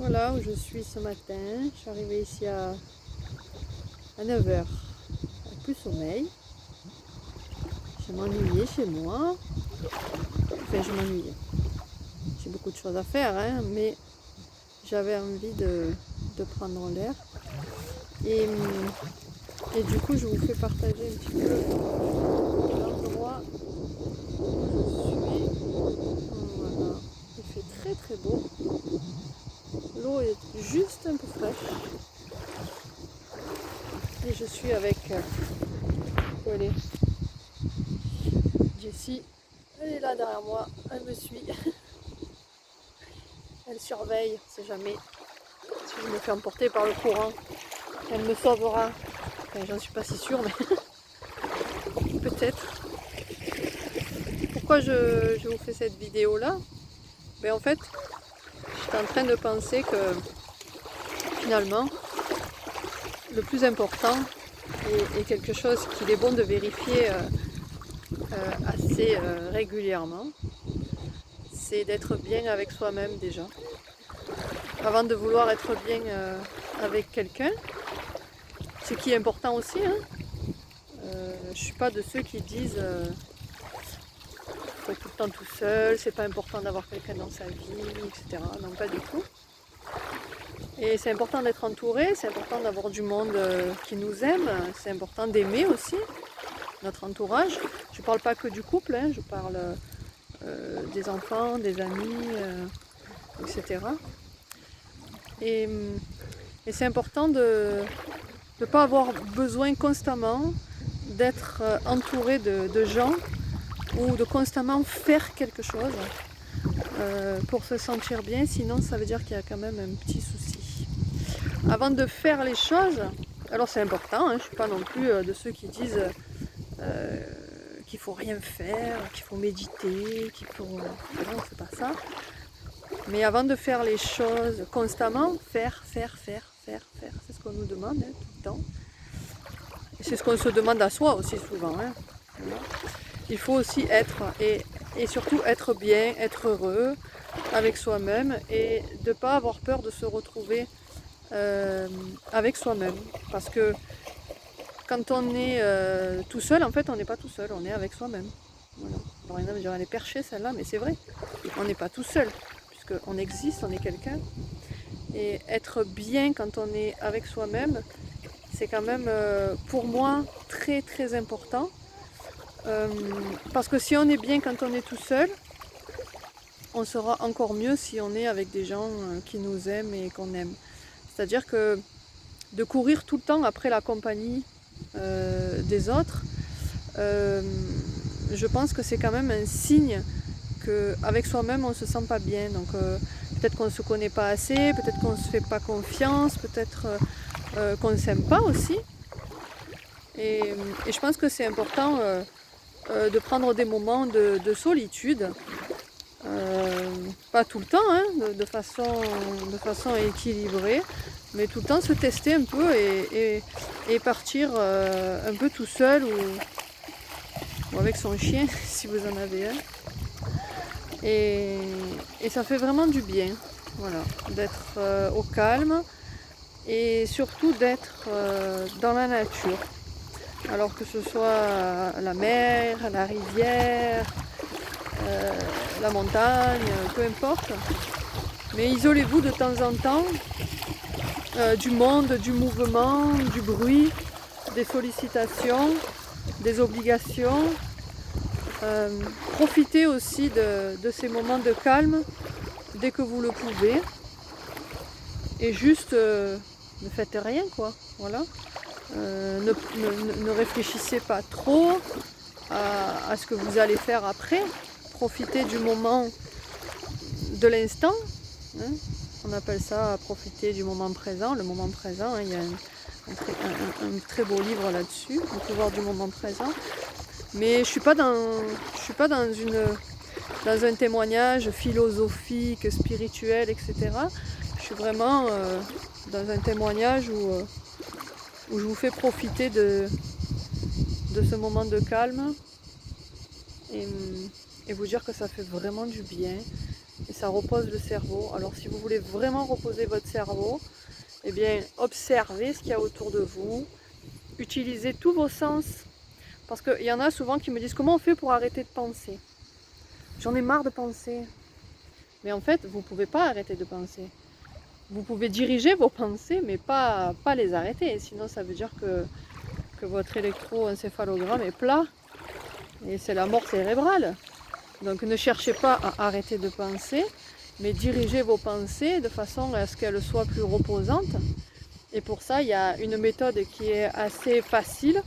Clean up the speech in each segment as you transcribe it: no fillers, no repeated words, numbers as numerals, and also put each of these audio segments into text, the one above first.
Voilà où je suis ce matin. Je suis arrivée ici à 9 h. Plus sommeil. Je m'ennuyais chez moi. Enfin, je m'ennuyais. J'ai beaucoup de choses à faire, hein, mais j'avais envie de prendre l'air. Et du coup, je vous fais partager un petit peu l'endroit où je suis. Voilà. Il fait très très beau. L'eau est juste un peu fraîche. Et je suis avec où elle est Jessie. Elle est là derrière moi. Elle me suit. Elle surveille, on sait jamais. Si je me fais emporter par le courant, elle me sauvera. Enfin, j'en suis pas si sûre, mais peut-être. Pourquoi je vous fais cette vidéo là? Ben, en fait, j'étais en train de penser que finalement, le plus important et quelque chose qu'il est bon de vérifier assez régulièrement, c'est d'être bien avec soi-même déjà. Avant de vouloir être bien avec quelqu'un, ce qui est important aussi, hein. Je suis pas de ceux qui disent faut être tout le temps tout seul, c'est pas important d'avoir quelqu'un dans sa vie, etc. Non, pas du tout. Et c'est important d'être entouré, c'est important d'avoir du monde qui nous aime, c'est important d'aimer aussi notre entourage. Je parle pas que du couple, hein, je parle des enfants, des amis, etc. Et c'est important de ne pas avoir besoin constamment d'être entouré de gens ou de constamment faire quelque chose pour se sentir bien, sinon ça veut dire qu'il y a quand même un petit souci. Avant de faire les choses, alors c'est important, hein, je ne suis pas non plus de ceux qui disent qu'il faut rien faire, qu'il faut méditer, qu'il faut... Non, c'est pas ça. Mais avant de faire les choses constamment, faire, c'est ce qu'on nous demande hein, tout le temps. Et c'est ce qu'on se demande à soi aussi souvent. Hein. Voilà. Il faut aussi être, et surtout être bien, être heureux avec soi-même et de ne pas avoir peur de se retrouver avec soi-même. Parce que quand on est tout seul, en fait, on n'est pas tout seul, on est avec soi-même. Voilà. Alors, il y en a qui diront, elle est perchée celle-là, mais c'est vrai, on n'est pas tout seul, puisqu'on existe, on est quelqu'un. Et être bien quand on est avec soi-même, c'est quand même, pour moi, très très important. Parce que si on est bien quand on est tout seul, on sera encore mieux si on est avec des gens qui nous aiment et qu'on aime. C'est-à-dire que de courir tout le temps après la compagnie des autres, je pense que c'est quand même un signe qu'avec soi-même on ne se sent pas bien. Donc peut-être qu'on ne se connaît pas assez, peut-être qu'on ne se fait pas confiance, peut-être qu'on ne s'aime pas aussi. Et je pense que c'est important de prendre des moments de solitude. Pas tout le temps, hein, de façon équilibrée, mais tout le temps se tester un peu et partir un peu tout seul ou avec son chien si vous en avez un. Et ça fait vraiment du bien, voilà, d'être au calme et surtout d'être dans la nature. Alors que ce soit la mer, la rivière, la montagne, peu importe. Mais isolez-vous de temps en temps du monde, du mouvement, du bruit, des sollicitations, des obligations. Profitez aussi de ces moments de calme dès que vous le pouvez. Et juste ne faites rien, quoi. Voilà. Ne réfléchissez pas trop à ce que vous allez faire après. Profitez du moment de l'instant. Hein. On appelle ça profiter du moment présent. Le moment présent, hein, il y a un très beau livre là-dessus, le pouvoir du moment présent. Mais je suis pas dans un témoignage philosophique, spirituel, etc. Je suis vraiment dans un témoignage où je vous fais profiter de ce moment de calme et vous dire que ça fait vraiment du bien et ça repose le cerveau. Alors si vous voulez vraiment reposer votre cerveau, eh bien observez ce qu'il y a autour de vous, utilisez tous vos sens. Parce qu'il y en a souvent qui me disent comment on fait pour arrêter de penser. J'en ai marre de penser. Mais en fait, vous ne pouvez pas arrêter de penser. Vous pouvez diriger vos pensées, mais pas les arrêter. Sinon, ça veut dire que votre électroencéphalogramme est plat. Et c'est la mort cérébrale. Donc ne cherchez pas à arrêter de penser, mais dirigez vos pensées de façon à ce qu'elles soient plus reposantes. Et pour ça, il y a une méthode qui est assez facile,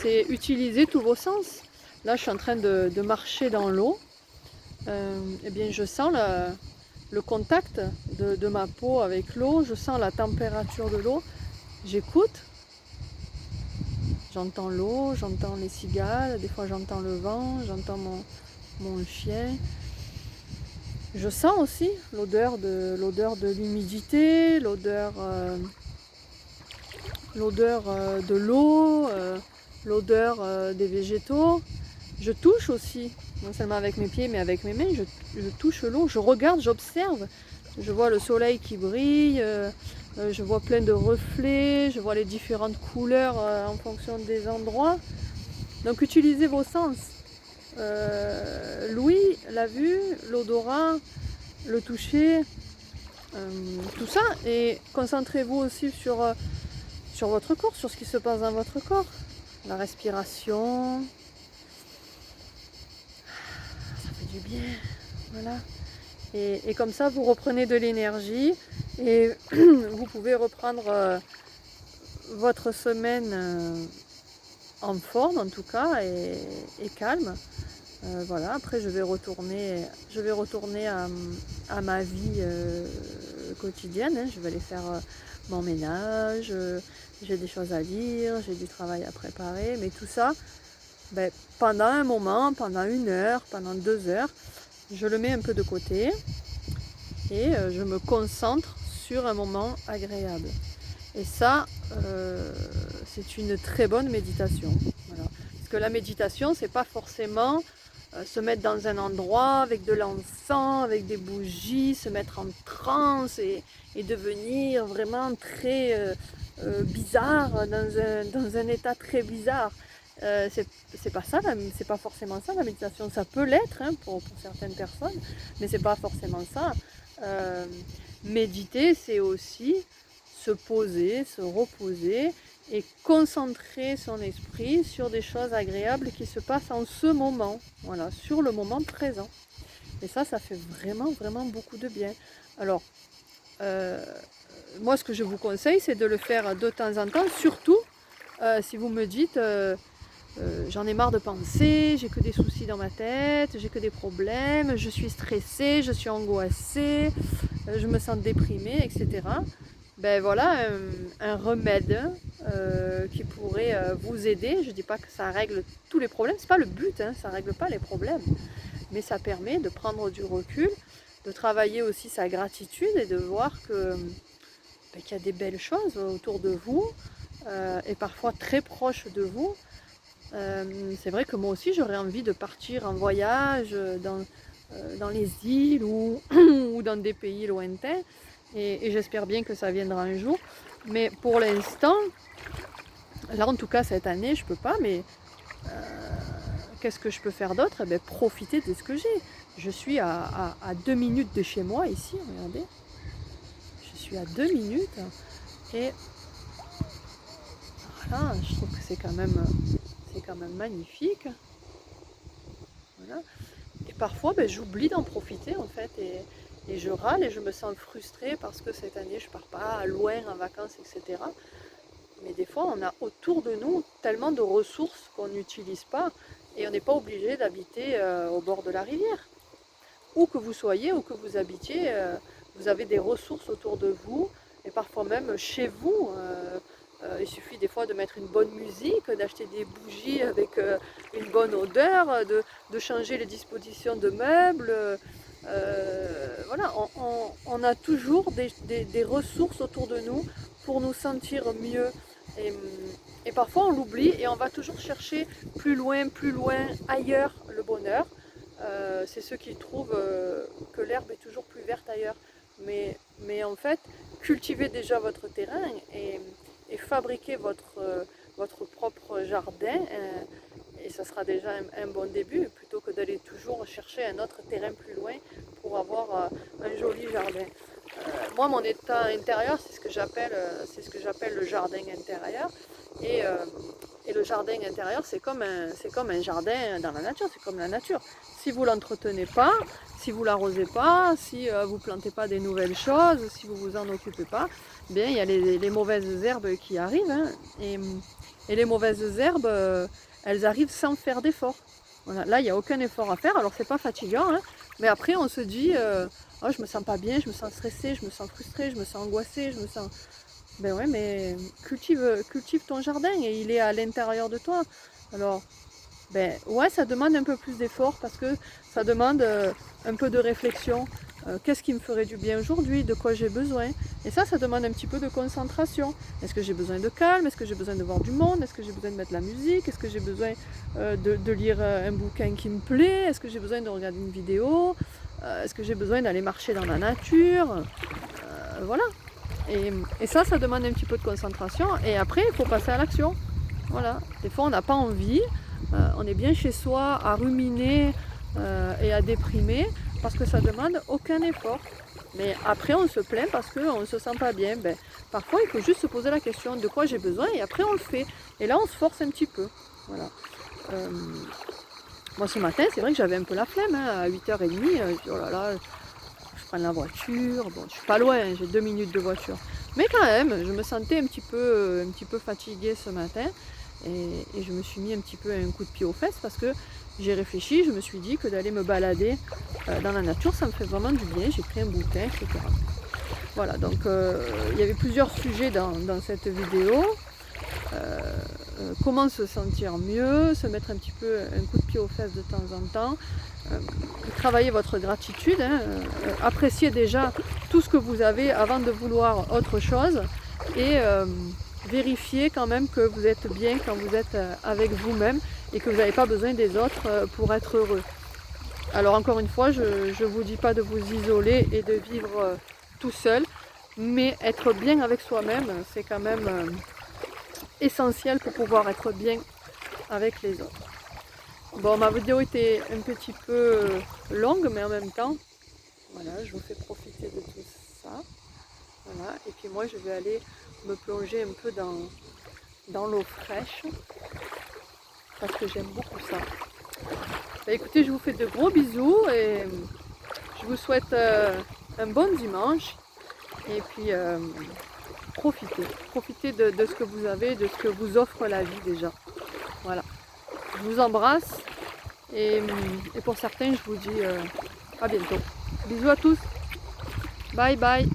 c'est utiliser tous vos sens. Là, je suis en train de marcher dans l'eau. Eh bien, je sens le contact de ma peau avec l'eau, je sens la température de l'eau, j'écoute, j'entends l'eau, j'entends les cigales, des fois j'entends le vent, j'entends mon chien. Je sens aussi l'odeur de l'humidité, l'odeur de l'eau, l'odeur des végétaux. Je touche aussi, non seulement avec mes pieds mais avec mes mains, je touche l'eau, je regarde, j'observe. Je vois le soleil qui brille, je vois plein de reflets, je vois les différentes couleurs en fonction des endroits. Donc utilisez vos sens. L'ouïe, la vue, l'odorat, le toucher, tout ça. Et concentrez-vous aussi sur votre corps, sur ce qui se passe dans votre corps. La respiration, ça fait du bien, voilà. Et comme ça, vous reprenez de l'énergie et vous pouvez reprendre votre semaine en forme en tout cas et calme. Voilà, après je vais retourner à ma vie quotidienne, hein. Je vais aller faire mon ménage, j'ai des choses à lire, j'ai du travail à préparer, mais tout ça, ben, pendant un moment, pendant 1 heure, pendant 2 heures, je le mets un peu de côté et je me concentre sur un moment agréable. Et ça, c'est une très bonne méditation. Voilà. Parce que la méditation, c'est pas forcément se mettre dans un endroit avec de l'encens, avec des bougies, se mettre en transe et devenir vraiment très bizarre, dans un état très bizarre. C'est pas ça, c'est pas forcément ça la méditation. Ça peut l'être hein, pour certaines personnes, mais c'est pas forcément ça. Méditer, c'est aussi se poser, se reposer et concentrer son esprit sur des choses agréables qui se passent en ce moment, voilà, sur le moment présent. Et ça fait vraiment, vraiment beaucoup de bien. Alors, moi, ce que je vous conseille, c'est de le faire de temps en temps, surtout si vous me dites j'en ai marre de penser, j'ai que des soucis dans ma tête, j'ai que des problèmes, je suis stressée, je suis angoissée, je me sens déprimée, etc. Ben voilà un remède qui pourrait vous aider. Je ne dis pas que ça règle tous les problèmes, c'est pas le but, hein, ça ne règle pas les problèmes, mais ça permet de prendre du recul, de travailler aussi sa gratitude et de voir qu'il y a des belles choses autour de vous et parfois très proches de vous. C'est vrai que moi aussi j'aurais envie de partir en voyage dans les îles ou, ou dans des pays lointains et j'espère bien que ça viendra un jour. Mais pour l'instant, là en tout cas cette année je peux pas, mais qu'est-ce que je peux faire d'autre? Eh bien, profiter de ce que j'ai. Je suis à 2 minutes de chez moi ici, regardez. Je suis à 2 minutes et voilà, je trouve que c'est quand même magnifique. Voilà. Et parfois j'oublie d'en profiter en fait et je râle et je me sens frustrée parce que cette année je pars pas loin en vacances, etc. Mais des fois on a autour de nous tellement de ressources qu'on n'utilise pas et on n'est pas obligé d'habiter au bord de la rivière. Où que vous soyez, où que vous habitiez, vous avez des ressources autour de vous et parfois même chez vous. Il suffit des fois de mettre une bonne musique, d'acheter des bougies avec une bonne odeur, de changer les dispositions de meubles. Voilà, on a toujours des ressources autour de nous pour nous sentir mieux. Et parfois on l'oublie et on va toujours chercher plus loin, ailleurs le bonheur. c'est ceux qui trouvent que l'herbe est toujours plus verte ailleurs. Mais en fait, cultivez déjà votre terrain et fabriquez votre propre jardin. Et ça sera déjà un bon début, plutôt que d'aller toujours chercher un autre terrain plus loin pour avoir un joli jardin. Moi, mon état intérieur, c'est ce que j'appelle le jardin intérieur. Et le jardin intérieur, c'est comme un jardin dans la nature, c'est comme la nature. Si vous ne l'entretenez pas, si vous ne l'arrosez pas, si vous ne plantez pas des nouvelles choses, si vous ne vous en occupez pas, bien, il y a les mauvaises herbes qui arrivent. Hein, et les mauvaises herbes, elles arrivent sans faire d'effort. Voilà. Là, il n'y a aucun effort à faire, alors c'est pas fatigant, hein, mais après on se dit oh, je me sens pas bien, je me sens stressée, je me sens frustrée, je me sens angoissée, je me sens... Ben ouais, mais cultive ton jardin et il est à l'intérieur de toi. Alors, ben ouais, ça demande un peu plus d'effort parce que ça demande un peu de réflexion. Qu'est-ce qui me ferait du bien aujourd'hui? De quoi j'ai besoin? Et ça demande un petit peu de concentration. Est-ce que j'ai besoin de calme? Est-ce que j'ai besoin de voir du monde? Est-ce que j'ai besoin de mettre de la musique? Est-ce que j'ai besoin de lire un bouquin qui me plaît? Est-ce que j'ai besoin de regarder une vidéo? Est-ce que j'ai besoin d'aller marcher dans la nature? Voilà. Et ça demande un petit peu de concentration. Et après, il faut passer à l'action. Voilà. Des fois, on n'a pas envie. On est bien chez soi à ruminer et à déprimer parce que ça demande aucun effort. Mais après, on se plaint parce qu'on ne se sent pas bien. Ben, parfois, il faut juste se poser la question de quoi j'ai besoin et après, on le fait. Et là, on se force un petit peu. Voilà. Moi, ce matin, c'est vrai que j'avais un peu la flemme. Hein, à 8h30, je dis, oh là là, je prends la voiture. Bon, je suis pas loin, j'ai 2 minutes de voiture. Mais quand même, je me sentais un petit peu fatiguée ce matin. Et je me suis mis un petit peu un coup de pied aux fesses parce que j'ai réfléchi, je me suis dit que d'aller me balader dans la nature, ça me fait vraiment du bien. J'ai pris un bouquin, etc. Voilà, donc il y avait plusieurs sujets dans cette vidéo. Comment se sentir mieux, se mettre un petit peu un coup de pied aux fesses de temps en temps, travailler votre gratitude, hein, apprécier déjà tout ce que vous avez avant de vouloir autre chose et vérifier quand même que vous êtes bien quand vous êtes avec vous-même et que vous n'avez pas besoin des autres pour être heureux. Alors encore une fois, je ne vous dis pas de vous isoler et de vivre tout seul, mais être bien avec soi-même, c'est quand même essentiel pour pouvoir être bien avec les autres. Bon, ma vidéo était un petit peu longue, mais en même temps, voilà, je vous fais profiter de tout ça. Voilà, et puis moi je vais aller me plonger un peu dans l'eau fraîche parce que j'aime beaucoup ça. Bah, écoutez, je vous fais de gros bisous et je vous souhaite un bon dimanche et puis profitez de ce que vous avez, de ce que vous offre la vie déjà. Voilà, je vous embrasse et pour certains je vous dis à bientôt. Bisous à tous, bye bye.